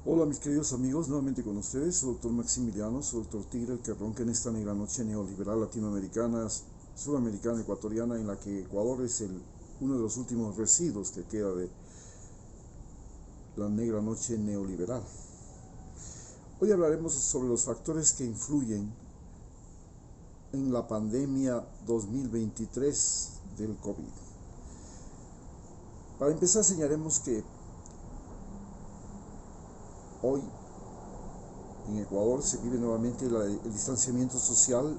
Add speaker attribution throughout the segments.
Speaker 1: Hola mis queridos amigos, nuevamente con ustedes, soy doctor Maximiliano, soy doctor Tigre, el que ronca en esta negra noche neoliberal latinoamericana, sudamericana, ecuatoriana, en la que Ecuador es uno de los últimos residuos que queda de la negra noche neoliberal. Hoy hablaremos sobre los factores que influyen en la pandemia 2023 del COVID. Para empezar señalemos que hoy en Ecuador se vive nuevamente el distanciamiento social,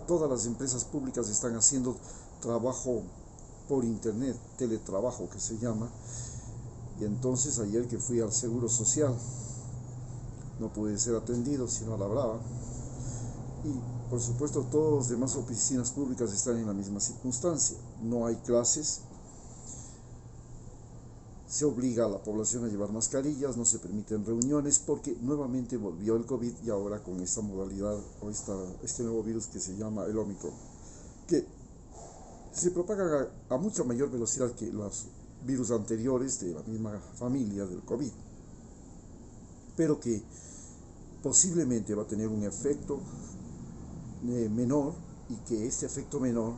Speaker 1: todas las empresas públicas están haciendo trabajo por internet, teletrabajo que se llama, y entonces ayer que fui al Seguro Social no pude ser atendido sino a la brava, y por supuesto todas las demás oficinas públicas están en la misma circunstancia, no hay clases, se obliga a la población a llevar mascarillas, no se permiten reuniones porque nuevamente volvió el COVID y ahora con esta modalidad o este nuevo virus que se llama el Omicron, que se propaga a mucha mayor velocidad que los virus anteriores de la misma familia del COVID, pero que posiblemente va a tener un efecto menor y que este efecto menor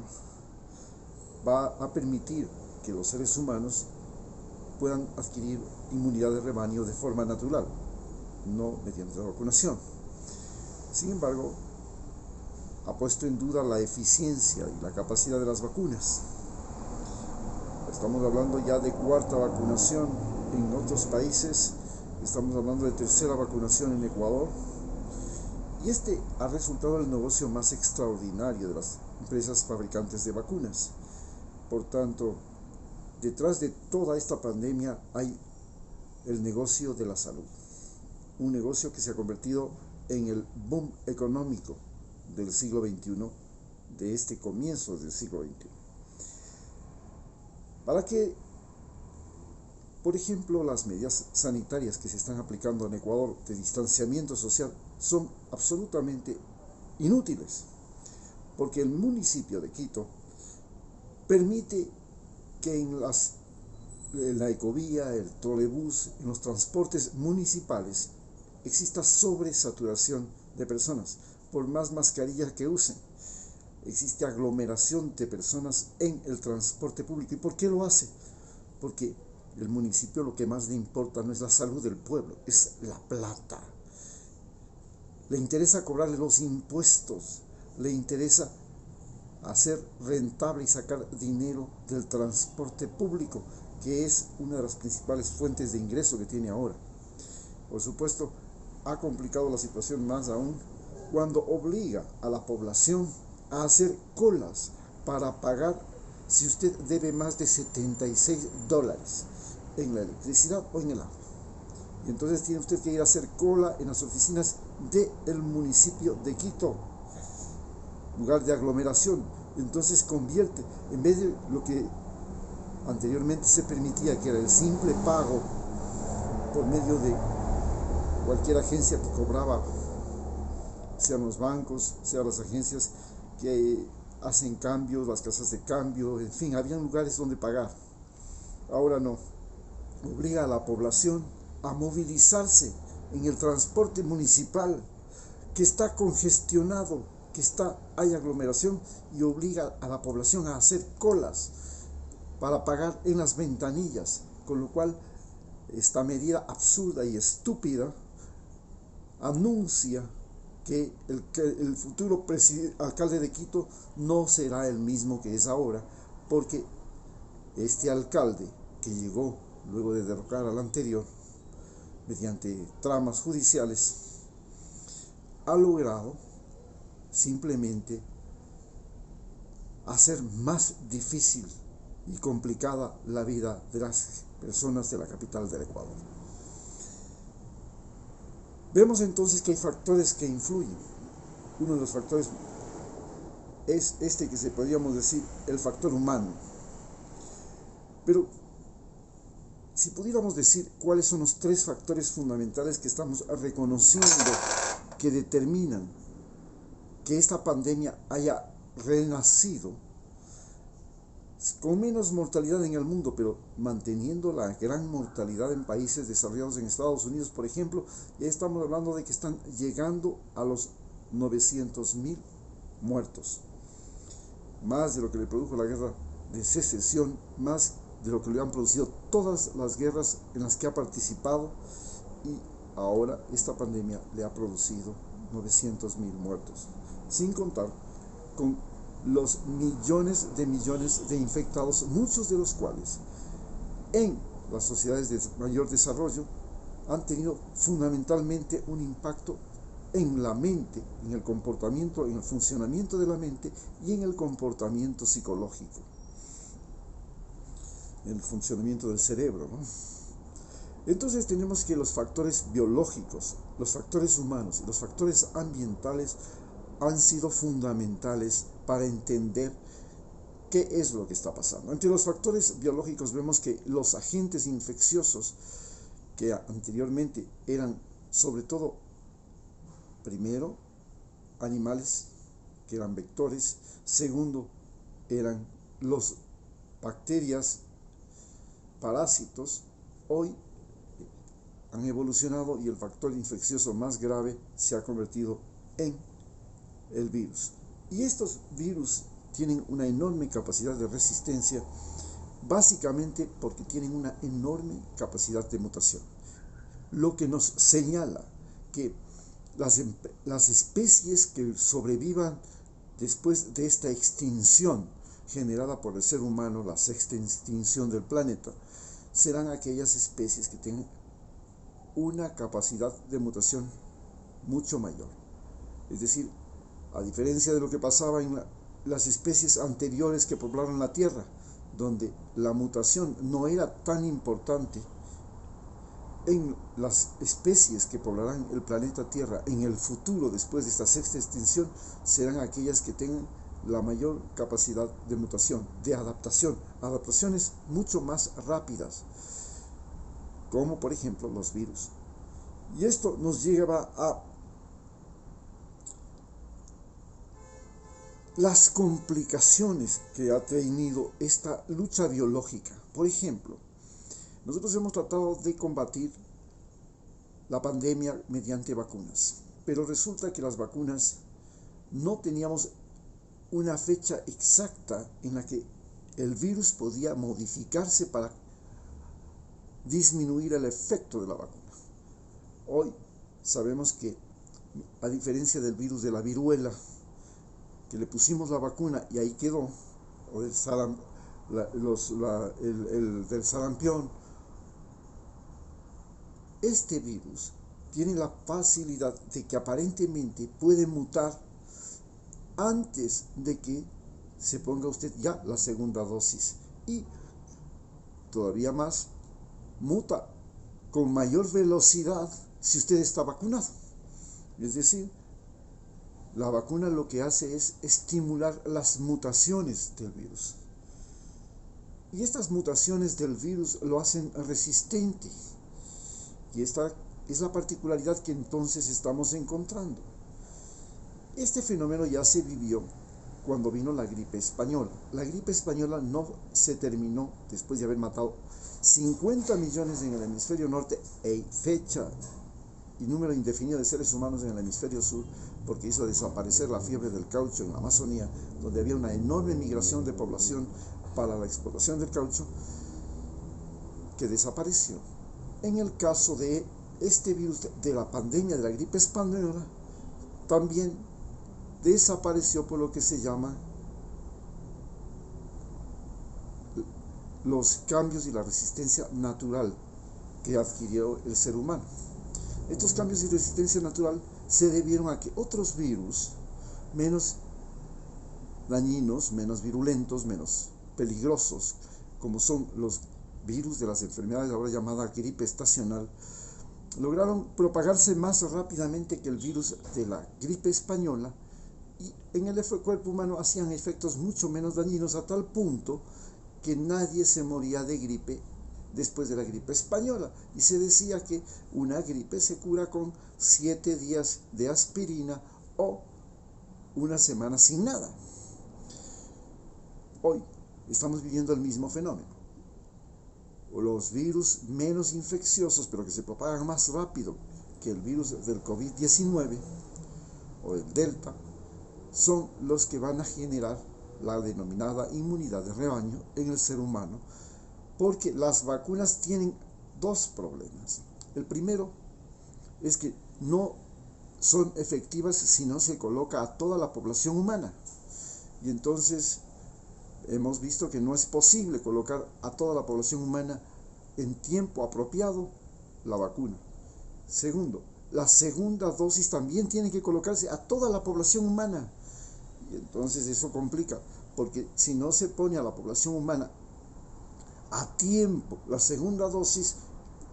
Speaker 1: va a permitir que los seres humanos puedan adquirir inmunidad de rebaño de forma natural, no mediante la vacunación. Sin embargo, ha puesto en duda la eficiencia y la capacidad de las vacunas. Estamos hablando ya de cuarta vacunación en otros países, estamos hablando de tercera vacunación en Ecuador, y este ha resultado el negocio más extraordinario de las empresas fabricantes de vacunas. Por tanto, detrás de toda esta pandemia hay el negocio de la salud, un negocio que se ha convertido en el boom económico del siglo XXI, de este comienzo del siglo XXI. Para que, por ejemplo, las medidas sanitarias que se están aplicando en Ecuador de distanciamiento social son absolutamente inútiles, porque el municipio de Quito permite que en la ecovía, el trolebús, en los transportes municipales exista sobresaturación de personas, por más mascarillas que usen. Existe aglomeración de personas en el transporte público. ¿Y por qué lo hace? Porque el municipio lo que más le importa no es la salud del pueblo, es la plata. Le interesa cobrarle los impuestos, le interesa hacer rentable y sacar dinero del transporte público, que es una de las principales fuentes de ingreso que tiene ahora. Por supuesto, ha complicado la situación más aún cuando obliga a la población a hacer colas para pagar si usted debe más de $76 en la electricidad o en el agua. Y entonces tiene usted que ir a hacer cola en las oficinas del municipio de Quito, lugar de aglomeración. Entonces convierte, en vez de lo que anteriormente se permitía, que era el simple pago por medio de cualquier agencia que cobraba, sean los bancos, sean las agencias que hacen cambios, las casas de cambio, en fin, había lugares donde pagar. Ahora no, obliga a la población a movilizarse en el transporte municipal, que está congestionado, hay aglomeración, y obliga a la población a hacer colas para pagar en las ventanillas, con lo cual esta medida absurda y estúpida anuncia que el futuro alcalde de Quito no será el mismo que es ahora, porque este alcalde que llegó luego de derrocar al anterior mediante tramas judiciales ha logrado simplemente hacer más difícil y complicada la vida de las personas de la capital del Ecuador. Vemos entonces que hay factores que influyen. Uno de los factores es este que podríamos decir el factor humano. Pero si pudiéramos decir cuáles son los tres factores fundamentales que estamos reconociendo que determinan que esta pandemia haya renacido, con menos mortalidad en el mundo, pero manteniendo la gran mortalidad en países desarrollados en Estados Unidos, por ejemplo. Ya estamos hablando de que están llegando a los 900.000 muertos, más de lo que le produjo la guerra de secesión, más de lo que le han producido todas las guerras en las que ha participado, y ahora esta pandemia le ha producido 900.000 muertos, sin contar con los millones de infectados, muchos de los cuales en las sociedades de mayor desarrollo han tenido fundamentalmente un impacto en la mente, en el comportamiento, en el funcionamiento de la mente y en el comportamiento psicológico, en el funcionamiento del cerebro, ¿no? Entonces tenemos que los factores biológicos, los factores humanos y los factores ambientales han sido fundamentales para entender qué es lo que está pasando. Entre los factores biológicos vemos que los agentes infecciosos, que anteriormente eran sobre todo, primero, animales, que eran vectores; segundo, eran los bacterias, parásitos, hoy han evolucionado y el factor infeccioso más grave se ha convertido en el virus. Y estos virus tienen una enorme capacidad de resistencia, básicamente porque tienen una enorme capacidad de mutación, lo que nos señala que las especies que sobrevivan después de esta extinción generada por el ser humano, la sexta extinción del planeta, serán aquellas especies que tengan una capacidad de mutación mucho mayor. Es decir, a diferencia de lo que pasaba en las especies anteriores que poblaron la Tierra, donde la mutación no era tan importante, en las especies que poblarán el planeta Tierra en el futuro, después de esta sexta extinción, serán aquellas que tengan la mayor capacidad de mutación, de adaptación, adaptaciones mucho más rápidas, como por ejemplo los virus. Y esto nos lleva a las complicaciones que ha tenido esta lucha biológica. Por ejemplo, nosotros hemos tratado de combatir la pandemia mediante vacunas, pero resulta que las vacunas no teníamos una fecha exacta en la que el virus podía modificarse para disminuir el efecto de la vacuna. Hoy sabemos que, a diferencia del virus de la viruela, que le pusimos la vacuna y ahí quedó, o del sarampión, este virus tiene la facilidad de que aparentemente puede mutar antes de que se ponga usted ya la segunda dosis, y todavía más, muta con mayor velocidad si usted está vacunado. Es decir, la vacuna lo que hace es estimular las mutaciones del virus. Y estas mutaciones del virus lo hacen resistente. Y esta es la particularidad que entonces estamos encontrando. Este fenómeno ya se vivió cuando vino la gripe española. La gripe española no se terminó después de haber matado 50 millones en el hemisferio norte e fecha y número indefinido de seres humanos en el hemisferio sur, porque hizo desaparecer la fiebre del caucho en la Amazonía, donde había una enorme migración de población para la explotación del caucho, que desapareció. En el caso de este virus de la pandemia de la gripe española, también desapareció por lo que se llama los cambios y la resistencia natural que adquirió el ser humano. Estos cambios y resistencia natural se debieron a que otros virus menos dañinos, menos virulentos, menos peligrosos, como son los virus de las enfermedades ahora llamada gripe estacional, lograron propagarse más rápidamente que el virus de la gripe española, y en el cuerpo humano hacían efectos mucho menos dañinos, a tal punto que nadie se moría de gripe después de la gripe española, y se decía que una gripe se cura con 7 días de aspirina o una semana sin nada. Hoy estamos viviendo el mismo fenómeno. Los virus menos infecciosos, pero que se propagan más rápido que el virus del COVID-19 o el Delta, son los que van a generar la denominada inmunidad de rebaño en el ser humano, porque las vacunas tienen dos problemas. El primero es que no son efectivas si no se coloca a toda la población humana, y entonces hemos visto que no es posible colocar a toda la población humana en tiempo apropiado la vacuna. Segundo, la segunda dosis también tiene que colocarse a toda la población humana. Y entonces eso complica, porque si no se pone a la población humana a tiempo la segunda dosis,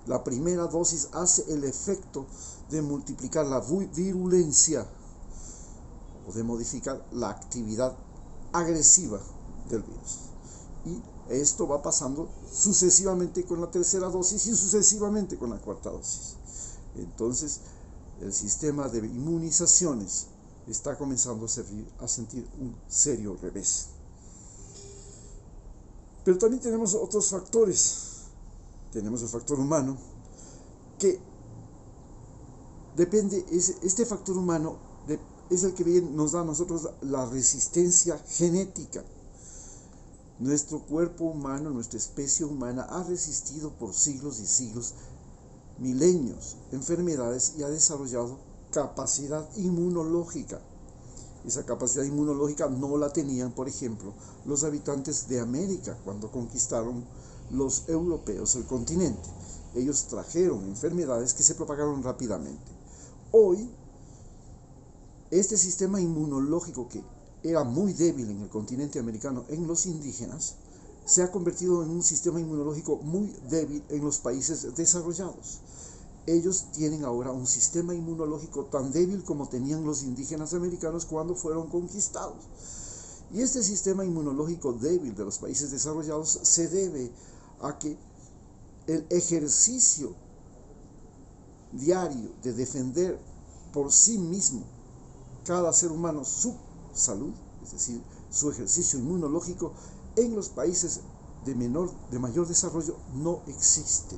Speaker 1: la primera dosis hace el efecto de multiplicar la virulencia o de modificar la actividad agresiva del virus. Y esto va pasando sucesivamente con la tercera dosis y sucesivamente con la cuarta dosis. Entonces, el sistema de inmunizaciones está comenzando a sentir un serio revés. Pero también tenemos otros factores. Tenemos el factor humano, que depende, este factor humano es el que nos da a nosotros la resistencia genética. Nuestro cuerpo humano, nuestra especie humana ha resistido por siglos y siglos, milenios, enfermedades y ha desarrollado capacidad inmunológica. Esa capacidad inmunológica no la tenían, por ejemplo, los habitantes de América cuando conquistaron los europeos el continente. Ellos trajeron enfermedades que se propagaron rápidamente. Hoy, este sistema inmunológico que era muy débil en el continente americano, en los indígenas, se ha convertido en un sistema inmunológico muy débil en los países desarrollados. Ellos tienen ahora un sistema inmunológico tan débil como tenían los indígenas americanos cuando fueron conquistados. Y este sistema inmunológico débil de los países desarrollados se debe a que el ejercicio diario de defender por sí mismo cada ser humano su salud, es decir, su ejercicio inmunológico, en los países de mayor desarrollo no existe.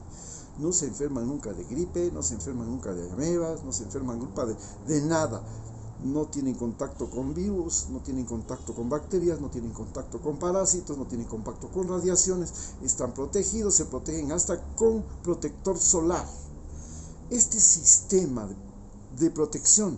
Speaker 1: No se enferman nunca de gripe, no se enferman nunca de amebas, no se enferman nunca de nada. No tienen contacto con virus, no tienen contacto con bacterias, no tienen contacto con parásitos, no tienen contacto con radiaciones, están protegidos, se protegen hasta con protector solar. Este sistema de protección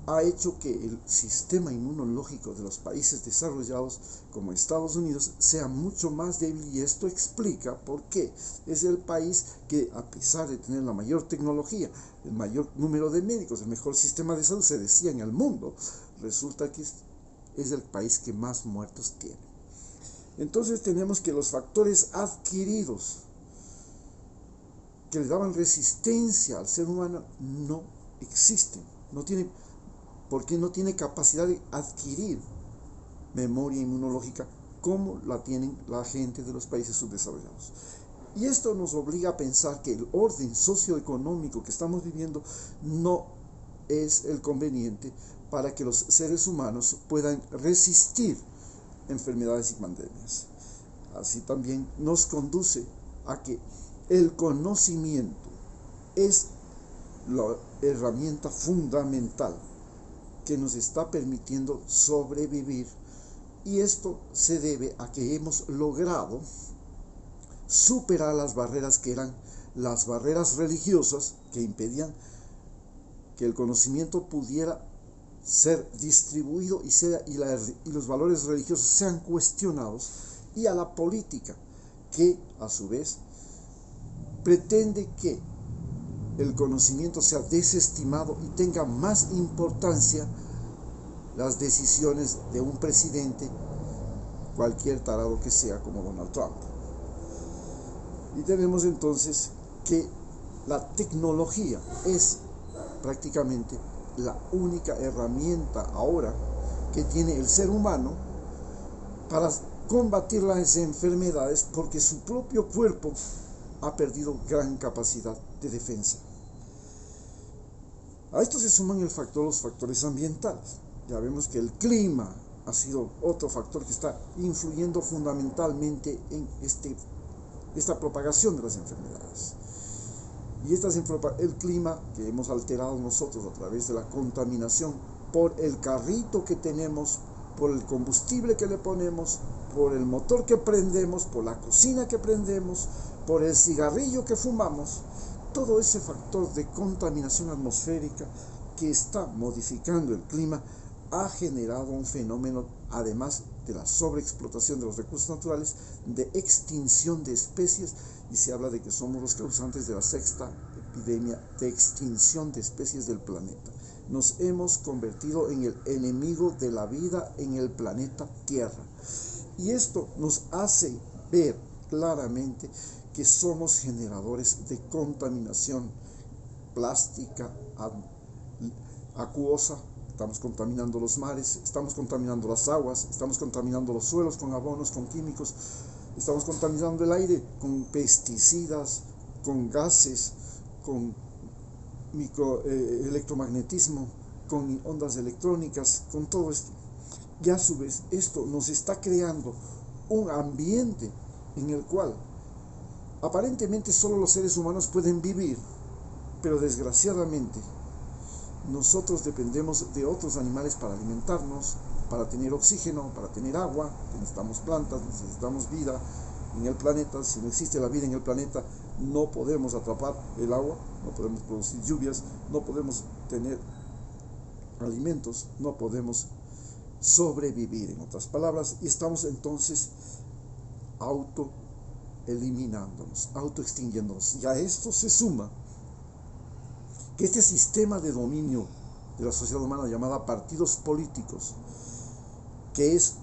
Speaker 1: ha hecho que el sistema inmunológico de los países desarrollados como Estados Unidos sea mucho más débil, y esto explica por qué es el país que, a pesar de tener la mayor tecnología, el mayor número de médicos, el mejor sistema de salud, se decía, en el mundo, resulta que es el país que más muertos tiene. Entonces tenemos que los factores adquiridos que le daban resistencia al ser humano no existen, porque no tiene capacidad de adquirir memoria inmunológica como la tienen la gente de los países subdesarrollados. Y esto nos obliga a pensar que el orden socioeconómico que estamos viviendo no es el conveniente para que los seres humanos puedan resistir enfermedades y pandemias. Así también nos conduce a que el conocimiento es la herramienta fundamental que nos está permitiendo sobrevivir, y esto se debe a que hemos logrado superar las barreras que eran las barreras religiosas que impedían que el conocimiento pudiera ser distribuido y los valores religiosos sean cuestionados, y a la política, que a su vez pretende que el conocimiento sea desestimado y tenga más importancia las decisiones de un presidente, cualquier tarado que sea, como Donald Trump. Y tenemos entonces que la tecnología es prácticamente la única herramienta ahora que tiene el ser humano para combatir las enfermedades, porque su propio cuerpo ha perdido gran capacidad de defensa. A esto se suman los factores ambientales. Ya vemos que el clima ha sido otro factor que está influyendo fundamentalmente en esta propagación de las enfermedades. Y el clima que hemos alterado nosotros a través de la contaminación por el carrito que tenemos, por el combustible que le ponemos, por el motor que prendemos, por la cocina que prendemos, por el cigarrillo que fumamos, todo ese factor de contaminación atmosférica que está modificando el clima ha generado un fenómeno, además de la sobreexplotación de los recursos naturales, de extinción de especies, y se habla de que somos los causantes de la sexta epidemia de extinción de especies del planeta. Nos hemos convertido en el enemigo de la vida en el planeta Tierra. Y esto nos hace ver claramente que somos generadores de contaminación plástica, acuosa. Estamos contaminando los mares, estamos contaminando las aguas, estamos contaminando los suelos con abonos, con químicos, estamos contaminando el aire con pesticidas, con gases, con electromagnetismo, con ondas electrónicas, con todo esto. Y a su vez esto nos está creando un ambiente en el cual aparentemente solo los seres humanos pueden vivir, pero desgraciadamente nosotros dependemos de otros animales para alimentarnos, para tener oxígeno, para tener agua. Necesitamos plantas, necesitamos vida en el planeta. Si no existe la vida en el planeta, no podemos atrapar el agua, no podemos producir lluvias, no podemos tener alimentos, no podemos sobrevivir, en otras palabras, y estamos entonces autoeliminándonos, autoextinguiéndonos. Y a esto se suma que este sistema de dominio de la sociedad humana llamada partidos políticos, que es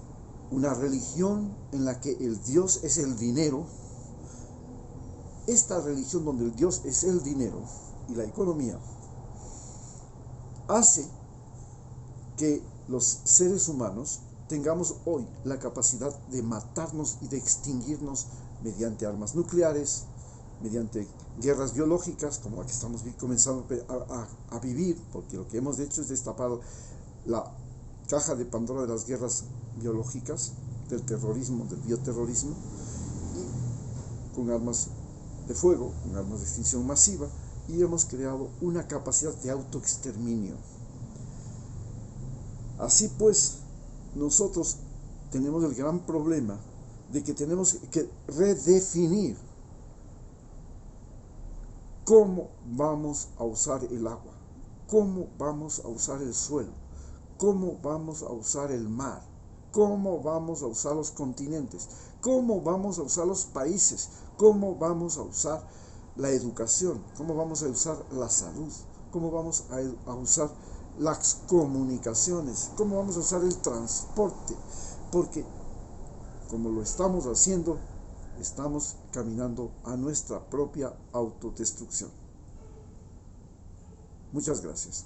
Speaker 1: una religión en la que el Dios es el dinero, esta religión donde el Dios es el dinero y la economía, hace que los seres humanos tengamos hoy la capacidad de matarnos y de extinguirnos mediante armas nucleares, mediante guerras biológicas, como la que estamos comenzando a vivir, porque lo que hemos hecho es destapar la caja de Pandora de las guerras biológicas, del terrorismo, del bioterrorismo, y con armas de fuego, con armas de extinción masiva, y hemos creado una capacidad de autoexterminio. Así pues, nosotros tenemos el gran problema de que tenemos que redefinir cómo vamos a usar el agua, cómo vamos a usar el suelo, cómo vamos a usar el mar, cómo vamos a usar los continentes, cómo vamos a usar los países, cómo vamos a usar la educación, cómo vamos a usar la salud, cómo vamos a usar las comunicaciones, cómo vamos a usar el transporte, porque como lo estamos haciendo, estamos caminando a nuestra propia autodestrucción. Muchas gracias.